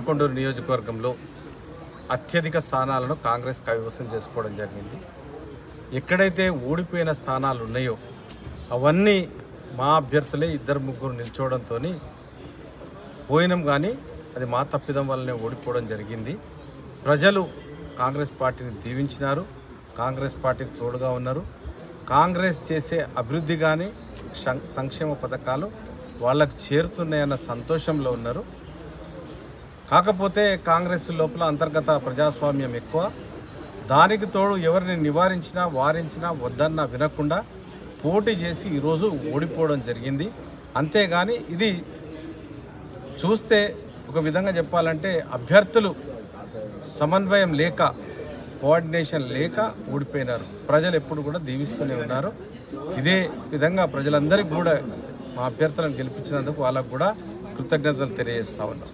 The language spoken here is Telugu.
మానకొండూరు నియోజకవర్గంలో అత్యధిక స్థానాలను కాంగ్రెస్ కైవసం చేసుకోవడం జరిగింది. ఎక్కడైతే ఓడిపోయిన స్థానాలు ఉన్నాయో అవన్నీ మా అభ్యర్థులే 2-3 నిల్చోవడంతో పోయినాం, కానీ అది మా తప్పిదం వల్లనే ఓడిపోవడం జరిగింది. ప్రజలు కాంగ్రెస్ పార్టీని దీవించినారు, కాంగ్రెస్ పార్టీకి తోడుగా ఉన్నారు. కాంగ్రెస్ చేసే అభివృద్ధి కానీ సంక్షేమ పథకాలు వాళ్ళకు చేరుతున్నాయన్న సంతోషంలో ఉన్నారు. కాకపోతే కాంగ్రెస్ లోపల అంతర్గత ప్రజాస్వామ్యం ఎక్కువ. దానికి తోడు ఎవరిని నివారించినా వారించినా వద్దన్నా వినకుండా పోటీ చేసి ఈరోజు ఓడిపోవడం జరిగింది. అంతేగాని ఇది చూస్తే ఒక విధంగా చెప్పాలంటే అభ్యర్థులు సమన్వయం లేక, కోఆర్డినేషన్ లేక ఓడిపోయినారు. ప్రజలు ఎప్పుడు కూడా దీవిస్తూనే ఉన్నారు. ఇదే విధంగా ప్రజలందరికీ కూడా మా అభ్యర్థులను గెలిపించినందుకు వాళ్ళకు కూడా కృతజ్ఞతలు తెలియజేస్తా ఉన్నాం.